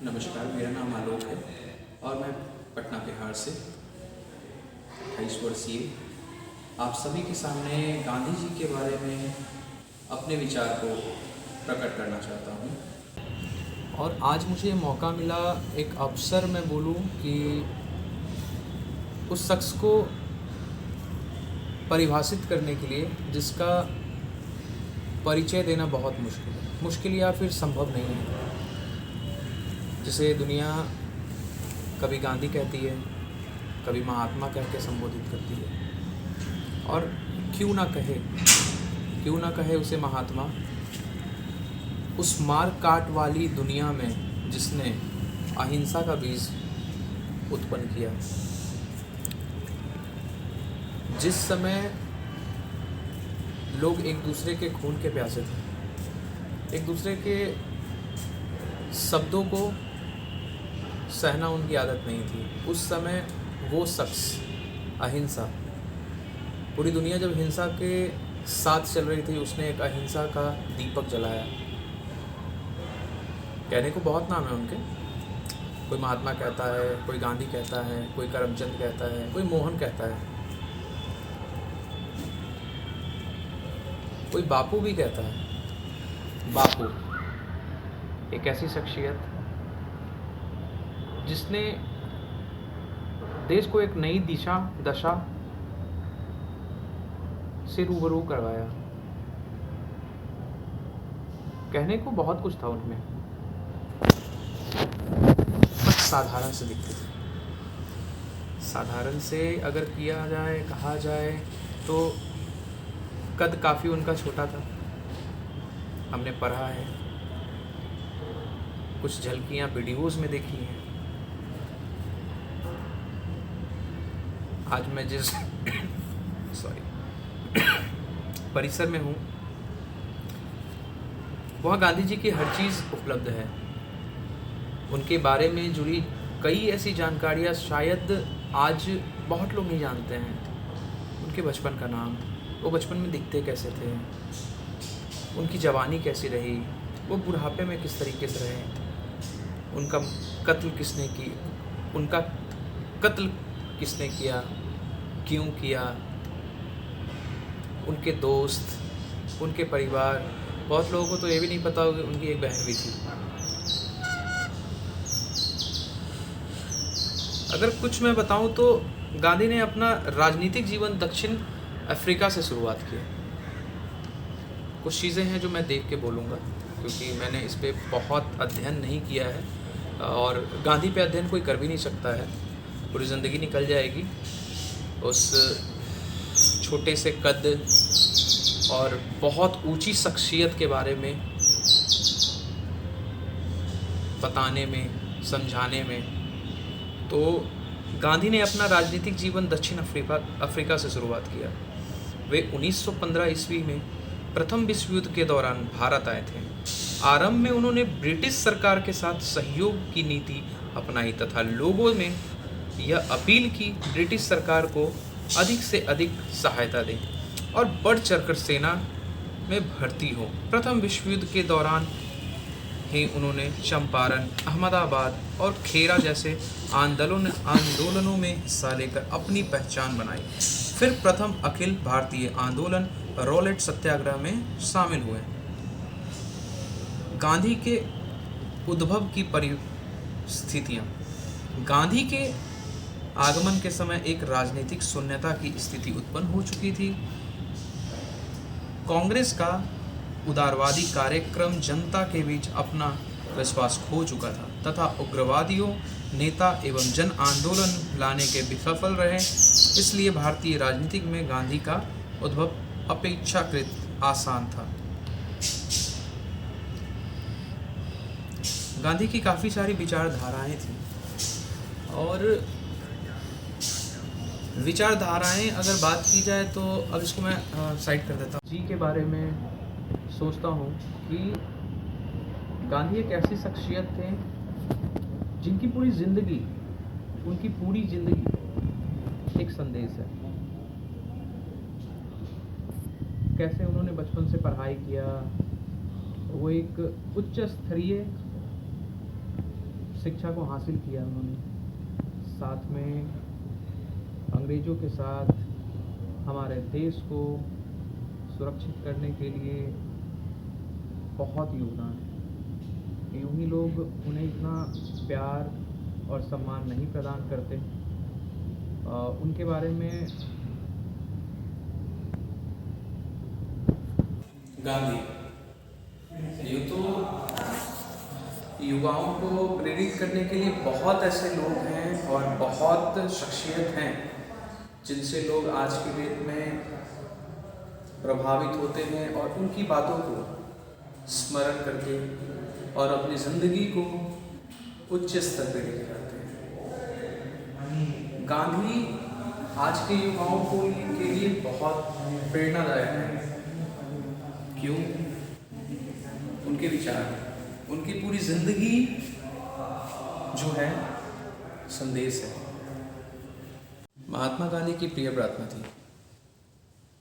नमस्कार, मेरा नाम आलोक है और मैं पटना बिहार से 28 वर्षीय आप सभी के सामने गांधी जी के बारे में अपने विचार को प्रकट करना चाहता हूँ। और आज मुझे मौका मिला, एक अवसर मैं बोलूँ कि उस शख्स को परिभाषित करने के लिए जिसका परिचय देना बहुत मुश्किल या फिर संभव नहीं है, जिसे दुनिया कभी गांधी कहती है, कभी महात्मा कह के संबोधित करती है। और क्यों ना कहे उसे महात्मा, उस मार काट वाली दुनिया में जिसने अहिंसा का बीज उत्पन्न किया। जिस समय लोग एक दूसरे के खून के प्यासे थे, एक दूसरे के शब्दों को सहना उनकी आदत नहीं थी, उस समय वो शख्स अहिंसा, पूरी दुनिया जब हिंसा के साथ चल रही थी, उसने एक अहिंसा का दीपक जलाया। कहने को बहुत नाम है उनके, कोई महात्मा कहता है, कोई गांधी कहता है, कोई करमचंद कहता है, कोई मोहन कहता है, कोई बापू भी कहता है। बापू एक ऐसी शख्सियत जिसने देश को एक नई दशा से रूबरू करवाया। कहने को बहुत कुछ था उनमें, बस साधारण से दिखते थे। साधारण से अगर किया जाए, कहा जाए तो कद काफ़ी उनका छोटा था। हमने पढ़ा है, कुछ झलकियाँ वीडियोज़ में देखी हैं। आज मैं जिस परिसर में हूँ, वहाँ गांधी जी की हर चीज़ उपलब्ध है। उनके बारे में जुड़ी कई ऐसी जानकारियाँ शायद आज बहुत लोग नहीं जानते हैं। उनके बचपन का नाम, वो बचपन में दिखते कैसे थे, उनकी जवानी कैसी रही, वो बुढ़ापे में किस तरीके से रहे, उनका कत्ल किसने किया, क्यों किया, उनके दोस्त, उनके परिवार। बहुत लोगों को तो ये भी नहीं पता होगा उनकी एक बहन भी थी। अगर कुछ मैं बताऊं तो गांधी ने अपना राजनीतिक जीवन दक्षिण अफ्रीका से शुरुआत की। कुछ चीज़ें हैं जो मैं देख के बोलूँगा, क्योंकि मैंने इस पर बहुत अध्ययन नहीं किया है, और गांधी पे अध्ययन कोई कर भी नहीं सकता है, पूरी ज़िंदगी निकल जाएगी उस छोटे से कद और बहुत ऊंची शख्सियत के बारे में बताने में, समझाने में। तो गांधी ने अपना राजनीतिक जीवन दक्षिण अफ्रीका से शुरुआत किया। वे 1915 ईस्वी में प्रथम विश्व युद्ध के दौरान भारत आए थे। आरंभ में उन्होंने ब्रिटिश सरकार के साथ सहयोग की नीति अपनाई तथा लोगों में यह अपील की ब्रिटिश सरकार को अधिक से अधिक सहायता दें और बढ़ चढ़कर सेना में भर्ती हो। प्रथम विश्व युद्ध के दौरान ही उन्होंने चंपारण, अहमदाबाद और खेरा जैसे आंदोलनों में हिस्सा लेकर अपनी पहचान बनाई। फिर प्रथम अखिल भारतीय आंदोलन रॉलेट सत्याग्रह में शामिल हुए। गांधी के उद्भव की परिस्थितियाँ। गांधी के आगमन के समय एक राजनीतिक शून्यता की स्थिति उत्पन्न हो चुकी थी। कांग्रेस का उदारवादी कार्यक्रम जनता के बीच अपना विश्वास खो चुका था तथा उग्रवादियों नेता एवं जन आंदोलन लाने के विफल रहे। इसलिए भारतीय राजनीति में गांधी का उद्भव अपेक्षाकृत आसान था। गांधी की काफ़ी सारी विचारधाराएं थी, और विचारधाराएं अगर बात की जाए तो अब इसको मैं साइड कर देता हूँ। जी के बारे में सोचता हूँ कि गांधी एक ऐसी शख्सियत थे जिनकी पूरी ज़िंदगी, उनकी पूरी ज़िंदगी एक संदेश है। कैसे उन्होंने बचपन से पढ़ाई किया, वो एक उच्च स्तरीय शिक्षा को हासिल किया उन्होंने। साथ में अंग्रेज़ों के साथ हमारे देश को सुरक्षित करने के लिए बहुत योगदान है। यूँ ही लोग उन्हें इतना प्यार और सम्मान नहीं प्रदान करते। उनके बारे में गांधी, ये तो युवाओं को प्रेरित करने के लिए बहुत ऐसे लोग हैं और बहुत शख्सियत हैं जिनसे लोग आज की डेट में प्रभावित होते हैं और उनकी बातों को स्मरण करके और अपनी ज़िंदगी को उच्च स्तर पर लेकर जाते हैं। गांधी आज के युवाओं को के लिए बहुत प्रेरणादायक है। क्यों? उनके विचार, उनकी पूरी ज़िंदगी जो है संदेश है। महात्मा गांधी की प्रिय प्रार्थना थी,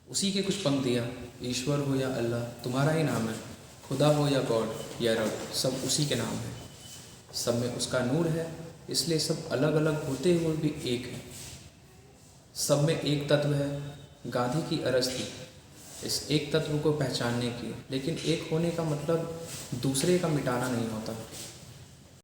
उसी के कुछ पंक्तियाँ, ईश्वर हो या अल्लाह तुम्हारा ही नाम है, खुदा हो या गॉड या रब सब उसी के नाम है, सब में उसका नूर है, इसलिए सब अलग अलग होते हुए भी एक है, सब में एक तत्व है। गांधी की अरज थी इस एक तत्व को पहचानने की, लेकिन एक होने का मतलब दूसरे का मिटाना नहीं होता।